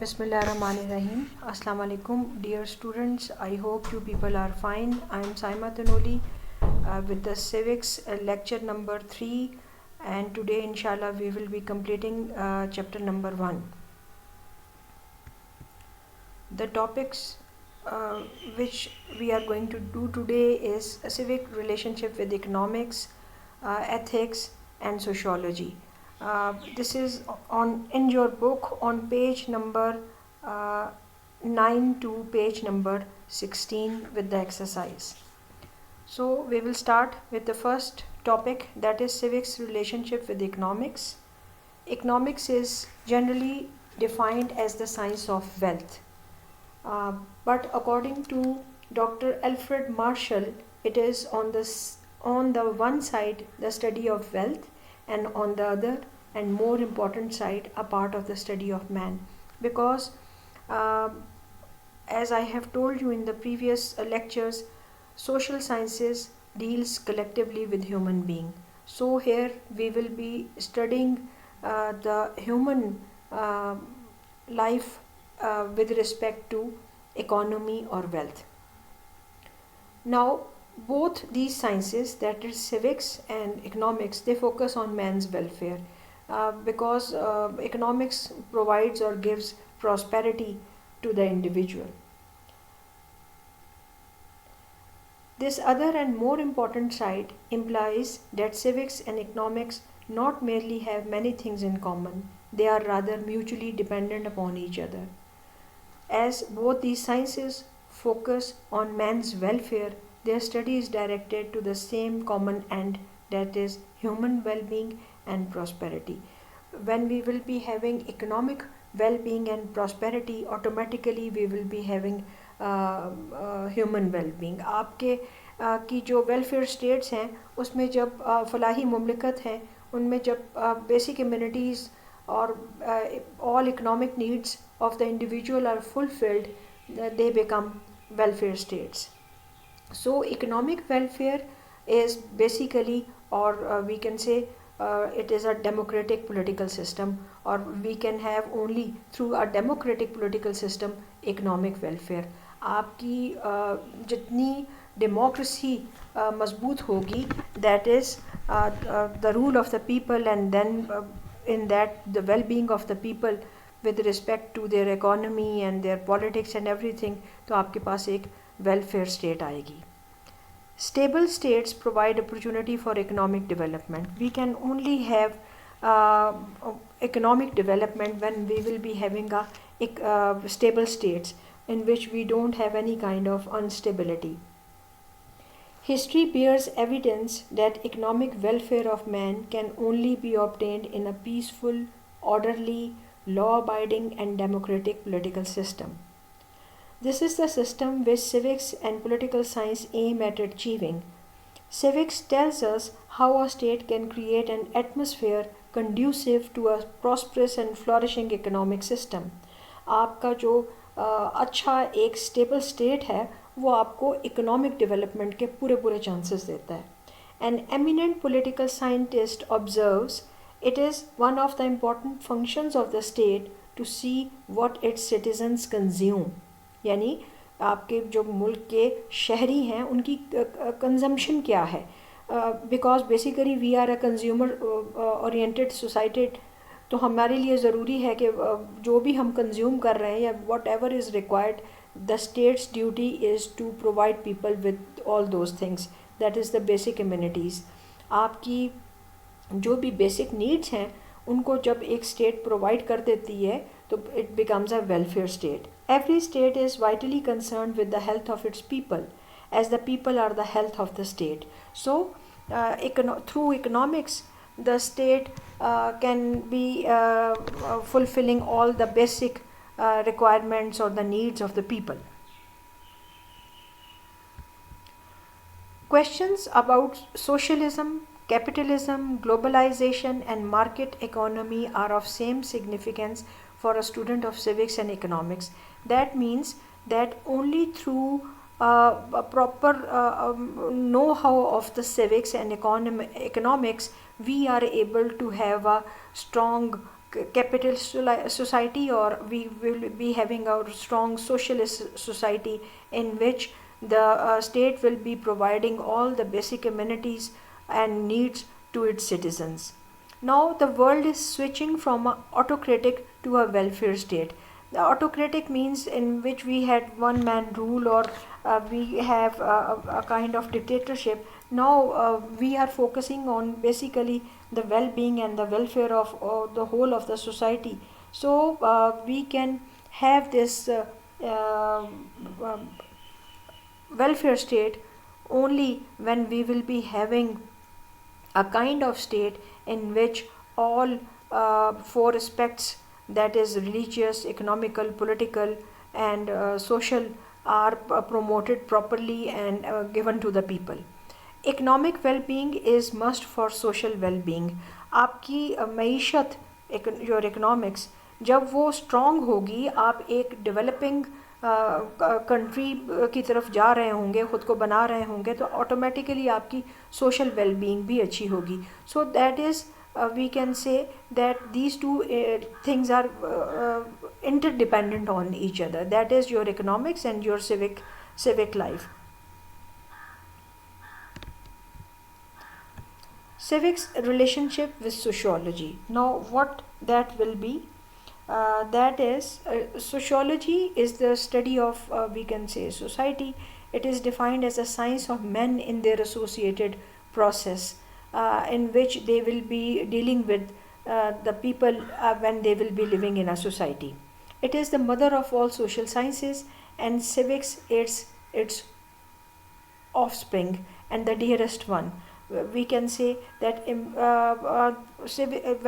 Bismillahirrahmanirrahim. Assalamu alaikum, dear students. I hope you people are fine. I am Saima Tanoli with the civics lecture number 3, and today inshallah we will be completing chapter number 1. The topics which we are going to do today is a civic relationship with economics, ethics and sociology. This is in your book on page number 9 to page number 16 with the exercise. So we will start with the first topic, that is civics relationship with economics. Economics is generally defined as the science of wealth. But according to Dr. Alfred Marshall, it is on the one side the study of wealth, and on the other and more important side a part of the study of man, because as I have told you in the previous lectures, social sciences deals collectively with human being. So here we will be studying the human life with respect to economy or wealth. Now both these sciences, that is civics and economics, they focus on man's welfare because economics provides or gives prosperity to the individual. This other and more important side implies that civics and economics not merely have many things in common, they are rather mutually dependent upon each other. As both these sciences focus on man's welfare, their study is directed to the same common end, that is human well-being and prosperity. When we will be having economic well-being and prosperity, automatically we will be having human well-being. आपके की जो welfare states हैं उसमें जब फलाही मुमलिकत हैं उनमें जब basic amenities or all economic needs of the individual are fulfilled, they become welfare states. So economic welfare is basically, or we can say it is a democratic political system, or we can have only through a democratic political system economic welfare. आपकी जितनी democracy मजबूत होगी, that is the rule of the people, and then in that the well-being of the people with respect to their economy and their politics and everything, तो आपके पास एक welfare state आएगी. Stable states provide opportunity for economic development. We can only have economic development when we will be having a stable states in which we don't have any kind of instability. History bears evidence that economic welfare of man can only be obtained in a peaceful, orderly, law-abiding and democratic political system. This is the system which civics and political science aim at achieving. Civics tells us how a state can create an atmosphere conducive to a prosperous and flourishing economic system. आपका जो अच्छा एक stable state है वो आपको economic development के पूरे chances देता है. An eminent political scientist observes it is one of the important functions of the state to see what its citizens consume. यानी आपके जो मुल्क के शहरी हैं उनकी कंजम्पशन क्या है, because basically we are a consumer oriented society. तो हमारे लिए ज़रूरी है कि जो भी हम कंज्यूम कर रहे हैं या whatever is required, the state's duty is to provide people with all those things, that is the basic immunities. आपकी जो भी बेसिक नीड्स हैं उनको जब एक स्टेट प्रोवाइड कर देती है तो it becomes a welfare state. Every state is vitally concerned with the health of its people, as the people are the health of the state. So through economics the state can be fulfilling all the basic requirements or the needs of the people. Questions about socialism, capitalism, globalization and market economy are of same significance for a student of civics and economics. That means that only through a proper know-how of the civics and economics we are able to have a strong capitalist society, or we will be having a strong socialist society in which the state will be providing all the basic amenities and needs to its citizens. Now the world is switching from a autocratic to a welfare state. The autocratic means in which we had one man rule, or we have a kind of dictatorship. Now we are focusing on basically the well-being and the welfare of the whole of the society. So we can have this welfare state only when we will be having a kind of state in which all four aspects, that is religious, economical, political and social, are promoted properly and given to the people. Economic well-being is must for social well-being. आपकी मईशत, your economics, जब वो strong होगी, आप एक developing country की तरफ जा रहे होंगे, ख़ुद को बना रहे होंगे, तो ऑटोमेटिकली आपकी सोशल वेलबींग भी अच्छी होगी. So that is we can say that these two things are interdependent on each other. That is your economics and your civic life. Civics relationship with sociology. Now what that will be? That is, sociology is the study of, we can say, society. It is defined as a science of men in their associated process, in which they will be dealing with the people when they will be living in a society. It is the mother of all social sciences, and civics its offspring and the dearest one. We can say that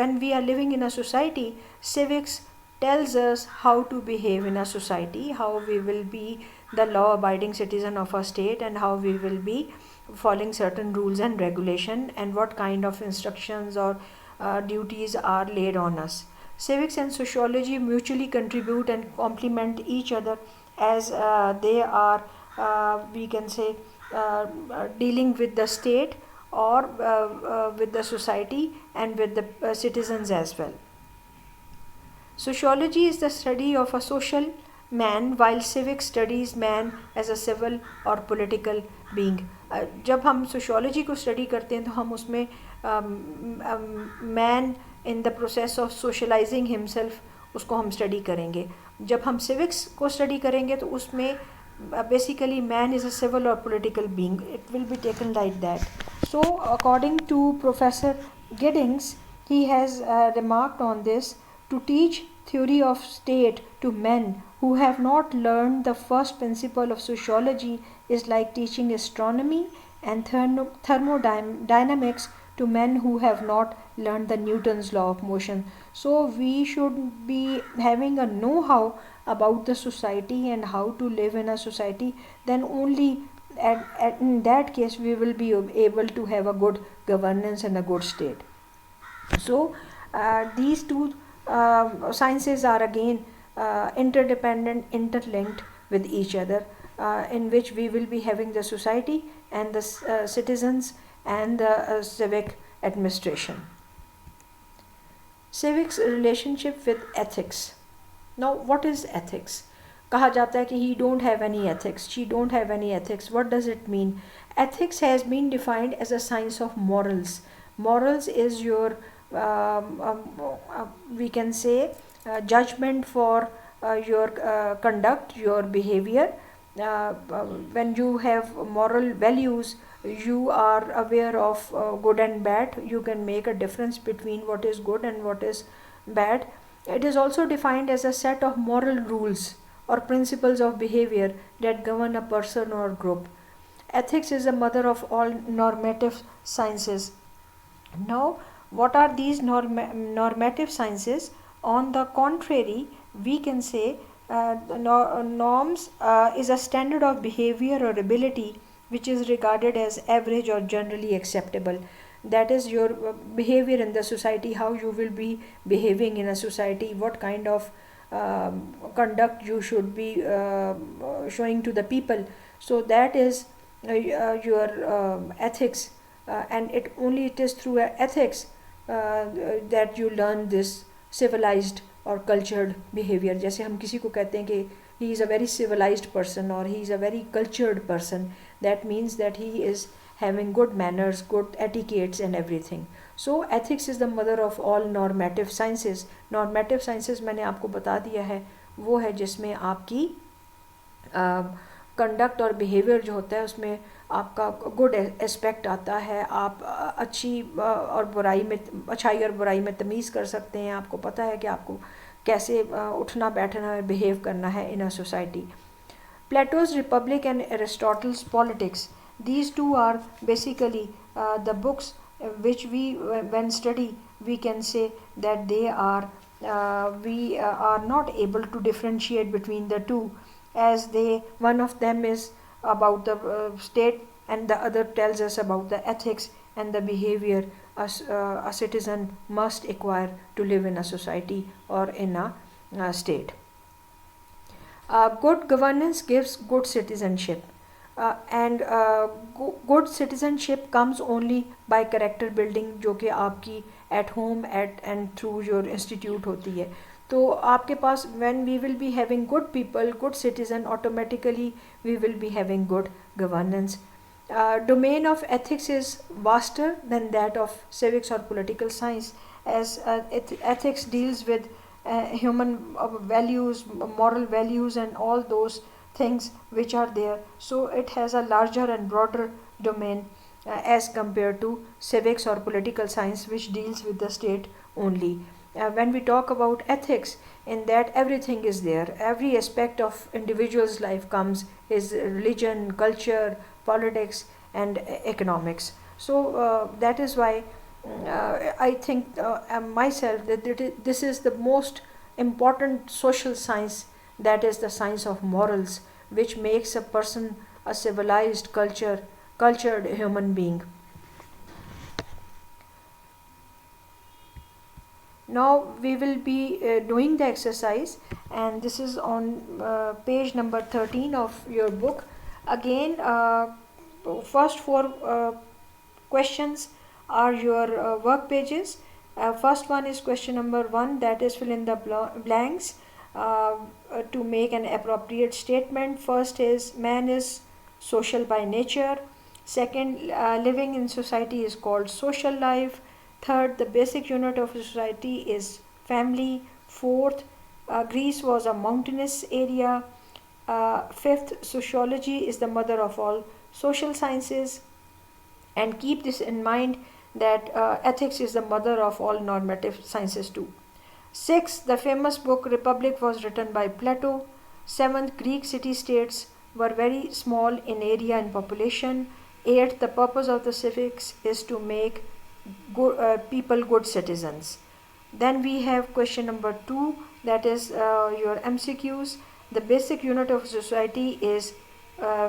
when we are living in a society, civics tells us how to behave in a society, how we will be the law-abiding citizen of a state, and how we will be following certain rules and regulation, and what kind of instructions or duties are laid on us. Civics and sociology mutually contribute and complement each other, as they are, we can say, dealing with the state, or with the society, and with the citizens as well. Sociology is the study of a social man, while civics studies man as a civil or political being. जब हम sociology को study करते हैं, तो हम उसमें man in the process of socializing himself, उसको हम study करेंगे. जब हम civics को study करेंगे, तो उसमें basically man is a civil or political being. It will be taken like that. So according to Professor Giddings, he has remarked on this: to teach theory of state to men who have not learned the first principle of sociology is like teaching astronomy and thermodynamics to men who have not learned the Newton's law of motion. So we should be having a know-how about the society and how to live in a society. Then only in that case we will be able to have a good governance and a good state. So these two sciences are again interdependent, interlinked with each other, in which we will be having the society and the citizens and the civic administration. Civics relationship with ethics. Now what is ethics? कहा जाता है कि he don't have any ethics, she don't have any ethics. What does it mean? Ethics has been defined as a science of morals. Morals is your we can say judgment for your conduct, your behavior. When you have moral values, you are aware of good and bad. You can make a difference between what is good and what is bad. It is also defined as a set of moral rules or principles of behavior that govern a person or group. Ethics is the mother of all normative sciences. Now, what are these normative sciences? On the contrary, we can say norms is a standard of behavior or ability which is regarded as average or generally acceptable. That is your behavior in the society, how you will be behaving in a society, what kind of conduct you should be showing to the people. So that is your ethics, and it is through ethics that you learn this civilized और cultured behavior. जैसे हम किसी को कहते हैं कि he is a very civilized person or he is a very cultured person, that means that he is having good manners, good etiquettes and everything. So ethics is the mother of all normative sciences. Normative sciences मैंने आपको बता दिया है, वो है जिसमें आपकी conduct और बिहेवियर जो होता है उसमें आपका गुड एस्पेक्ट आता है, आप अच्छी और बुराई में, अच्छाई और बुराई में तमीज़ कर सकते हैं, आपको पता है कि आपको कैसे उठना बैठना है, बिहेव करना है in a society. Plato's Republic and Aristotle's Politics, these two are basically the books which we when study we can say that they are we are not able to differentiate between the two, as they, one of them is about the state and the other tells us about the ethics and the behavior a citizen must acquire to live in a society or in a state. Good governance gives good citizenship, and good citizenship comes only by character building, जो कि आपकी at home and through your institute होती है. तो आपके पास when we will be having good people, good citizen, automatically we will be having good governance. Domain of ethics is vaster than that of civics or political science, as ethics deals with human values, moral values and all those things which are there. So it has a larger and broader domain as compared to civics or political science, which deals with the state only. When we talk about ethics, in that everything is there, every aspect of individual's life comes, his religion, culture, politics and economics. So that is why I think myself that this is the most important social science, that is the science of morals, which makes a person a civilized, cultured human being. Now we will be doing the exercise, and this is on page number 13 of your book. Again, first four questions are your work pages. First one is question number 1, that is fill in the blanks to make an appropriate statement. First is man is social by nature. Second, living in society is called social life. Third, the basic unit of society is family. Fourth, Greece was a mountainous area. Fifth, sociology is the mother of all social sciences. And keep this in mind that ethics is the mother of all normative sciences too. Sixth, the famous book Republic was written by Plato. Seventh, Greek city-states were very small in area and population. Eighth, the purpose of the civics is to make people good citizens. Then we have question number 2, that is your MCQs. The basic unit of society is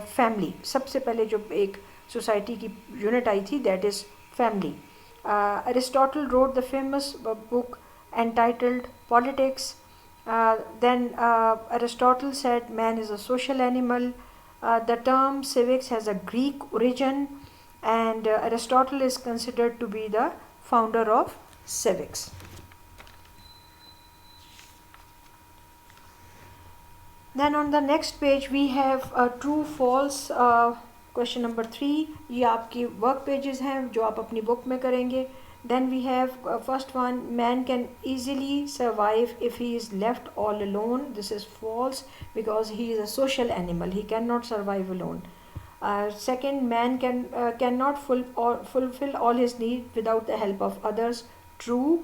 family. सबसे पहले जो एक society की unit आई थी, that is family. Aristotle wrote the famous book entitled Politics. Then Aristotle said man is a social animal. The term civics has a Greek origin, and Aristotle is considered to be the founder of civics. Then on the next page we have true false question number 3. ये आपकी work pages हैं जो आप अपनी book में करेंगे. Then we have first one, man can easily survive if he is left all alone. This is false because he is a social animal. He cannot survive alone. Second, man cannot fulfill all his needs without the help of others. True.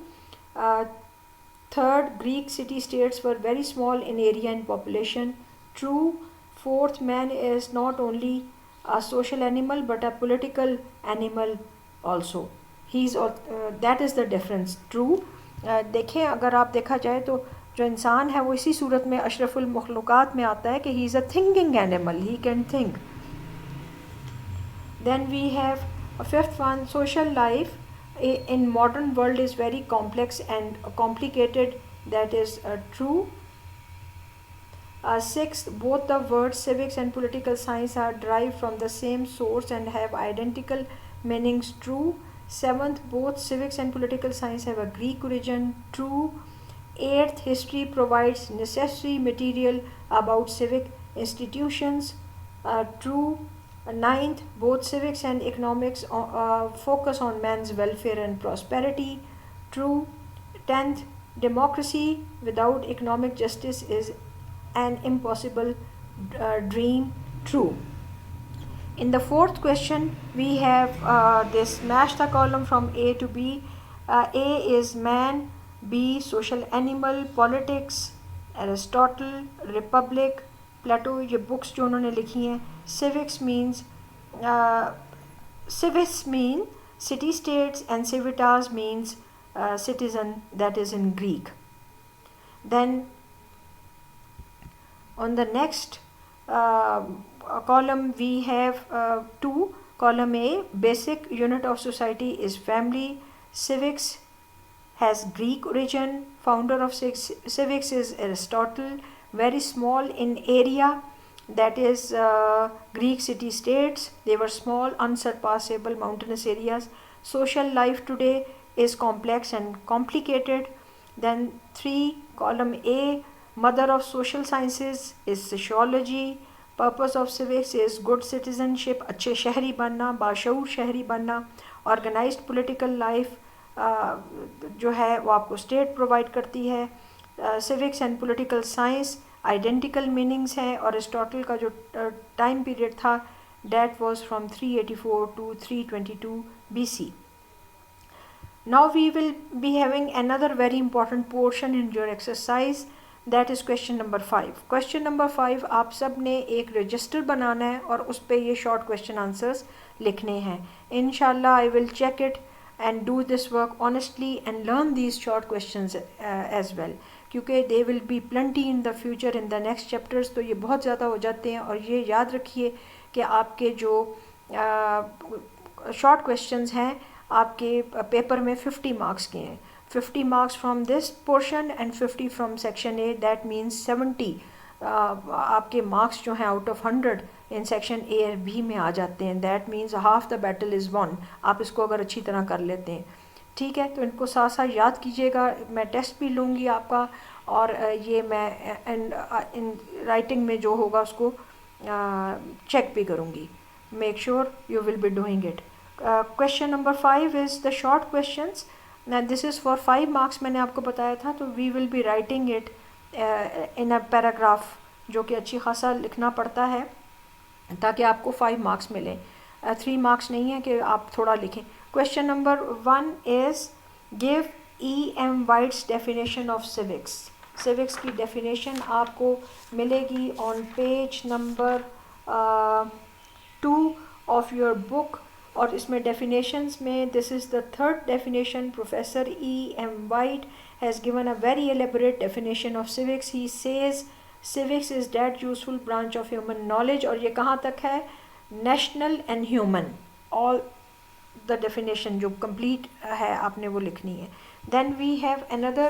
Third, Greek city-states were very small in area and population. True. Fourth, man is not only a social animal but a political animal also. That is the difference. True. देखें, अगर आप देखा जाए तो जो इंसान है वो इसी सूरत में अशरफुल मखलूक़ात में आता है कि he is a thinking animal. He can think. Then we have a fifth one, social life in modern world is very complex and complicated. That is true. Sixth, both the words civics and political science are derived from the same source and have identical meanings. True. Seventh, both civics and political science have a Greek origin. True. Eighth, history provides necessary material about civic institutions. True. Ninth, both civics and economics focus on man's welfare and prosperity. True. 10th, democracy without economic justice is an impossible dream. True. In the fourth question, we have this match the column from A to B. A is man, B social animal, politics, Aristotle, republic, Plato, ये books जो उन्होंने लिखी हैं. Civics means civis mean city states and civitas means citizen, that is in Greek. Then on the next column we have two. Column A, basic unit of society is family. Civics has Greek origin. Founder of civics is Aristotle. Very small in area, that is Greek city states. They were small, unsurpassable mountainous areas. Social life today is complex and complicated. Then 3, column A, mother of social sciences is sociology. Purpose of civics is good citizenship, अच्छे शहरी बनना, बाशऊर शहरी बनना. Organized political life जो है वो आपको state provide करती है. Civics and political science identical meanings हैं. और अरिस्टोटल का जो टाइम पीरियड था that was from 384 to 322 BC. Now we will be having another very important portion in your exercise, that is question number 5. Question number 5 आप सब ने एक register बनाना है और उस पे ये शॉर्ट क्वेश्चन आंसर्स लिखने हैं. इंशाल्लाह I will check it and do this work honestly and learn these short questions as well, क्योंकि they will be plenty in the future in the next chapters. तो ये बहुत ज़्यादा हो जाते हैं. और ये याद रखिए कि आपके जो शॉर्ट क्वेश्चंस हैं आपके पेपर में 50 मार्क्स के हैं. 50 marks from this portion and 50 from section A. That means 70 आपके मार्क्स जो हैं out of 100 in section A और बी में आ जाते हैं. That means half the battle is one. आप इसको अगर अच्छी तरह कर लेते हैं, ठीक है. तो इनको साथ साथ याद कीजिएगा. मैं टेस्ट भी लूँगी आपका और ये मैं इन राइटिंग में जो होगा उसको चेक भी करूँगी. Make sure you will be doing it. Question number 5 is the short questions. This is for 5 marks मैंने आपको बताया था. तो we will be writing it in a paragraph, जो कि अच्छी खासा लिखना पड़ता है ताकि आपको 5 मार्क्स मिलें. 3 मार्क्स नहीं है कि आप थोड़ा लिखें. Question number 1 is give E.M. White's definition of civics. Civics की डेफिनेशन आपको मिलेगी on page number 2 of your book. और इसमें डेफिनेशंस में this is the third definition. Professor E.M. White has given a very elaborate definition of civics. He says civics is that useful branch of human knowledge. और ये कहाँ तक है? national and human, all the definition जो complete है आपने वो लिखनी है. Then we have another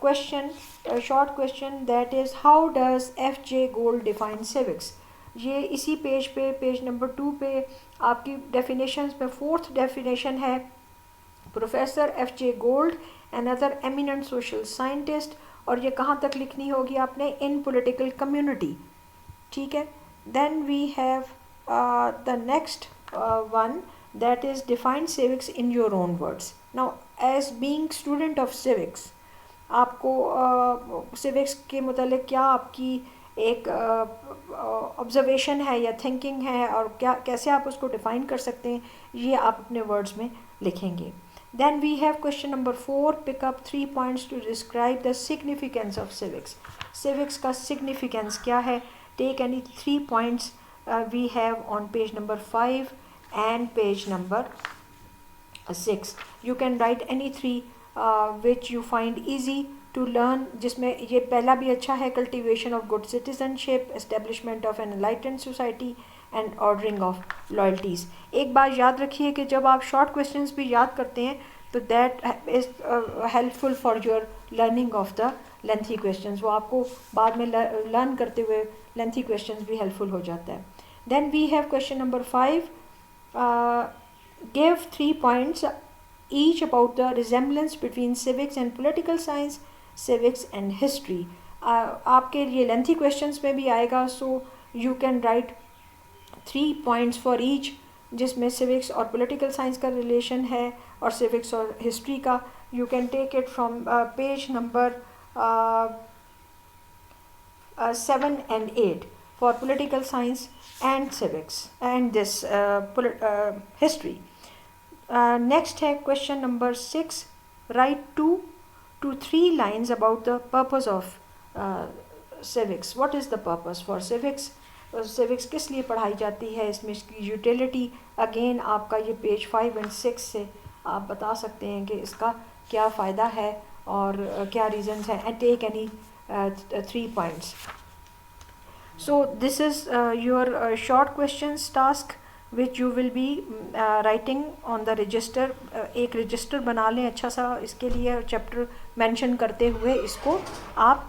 question, a short question, that is how does F.J. Gold define civics. ये इसी पेज पे, पेज नंबर 2 पे आपकी definitions में 4th definition है. Professor F.J. Gold, another eminent social scientist. और ये कहाँ तक लिखनी होगी आपने? इन पॉलिटिकल कम्युनिटी, ठीक है. Then we have the next one, that is define civics in your own words. Now as being student of civics, आपको सिविक्स के मुतालिक क्या आपकी एक ऑब्जर्वेशन है या थिंकिंग है और क्या कैसे आप उसको डिफ़ाइन कर सकते हैं, ये आप अपने वर्ड्स में लिखेंगे. Then we have question number 4. Pick up 3 points to describe the significance of civics. Civics का significance क्या है? Take any 3 points we have on page number 5 and page number 6. You can write any 3 which you find easy to learn. जिसमें ये पहला भी अच्छा है, cultivation of good citizenship, establishment of an enlightened society and ordering of loyalties. एक बात याद रखिए कि जब आप short questions भी याद करते हैं तो that is helpful for your learning of the lengthy questions. वो आपको बाद में learn करते हुए lengthy questions भी helpful हो जाता है. Then we have question number 5. Give 3 points each about the resemblance between civics and political science. civics and history. आपके लिए लेंथी क्वेश्चंस में भी आएगा, so you can write 3 points for each, जिसमें सिविक्स और पॉलिटिकल साइंस का relation है और सिविक्स और हिस्ट्री का. You can take it from page number 7 and 8 for political science and civics and this history. Next है question number 6. Write 2 to 3 lines about the purpose of civics. What is the purpose for civics? civics किस लिए पढ़ाई जाती है, इसमें इसकी utility. Again आपका ये पेज 5 and 6 से आप बता सकते हैं कि इसका क्या फ़ायदा है और क्या रीजंस हैं. And take any 3 points. So this is your short questions task which you will be writing on the register. एक register बना लें अच्छा सा इसके लिए, chapter mention करते हुए इसको आप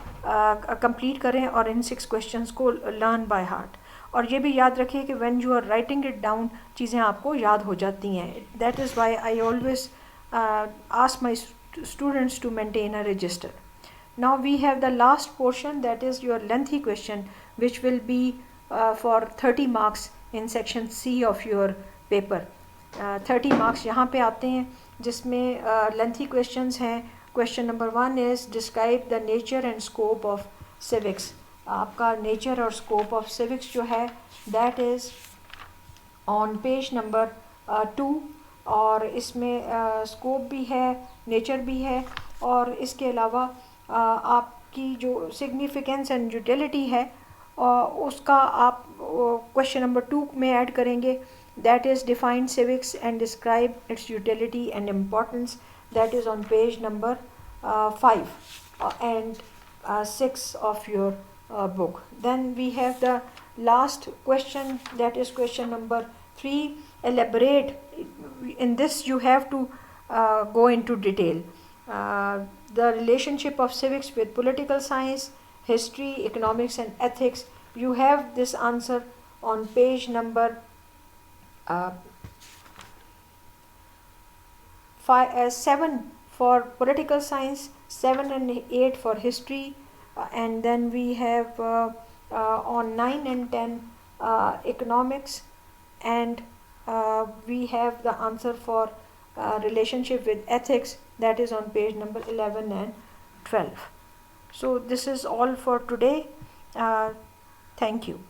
complete करें और इन 6 questions को learn by heart. और ये भी याद रखिए कि when you are writing it down चीज़ें आपको याद हो जाती हैं. That is why I always ask my students to maintain a register. Now we have the last portion, that is your lengthy question, which will be for 30 marks in section C of your paper. 30 marks यहाँ पे आते हैं, जिसमें lengthy questions हैं. Question number 1 is describe the nature and scope of civics. आपका nature और scope of civics जो है that is on page number 2. और इसमें scope भी है, nature भी है, और इसके अलावा आपकी जो significance and utility है उसका आप क्वेश्चन नंबर 2 में ऐड करेंगे. That is define civics and describe its utility and importance. That is on page number 5 and 6 of your book. Then we have the last question, that is question number 3. Elaborate. In this you have to go into detail. The relationship of civics with political science, history, economics and ethics. You have this answer on page number 7 for political science, 7 and 8 for history, and then we have on 9 and 10 economics, and we have the answer for relationship with ethics, that is on page number 11 and 12. So this is all for today. Thank you.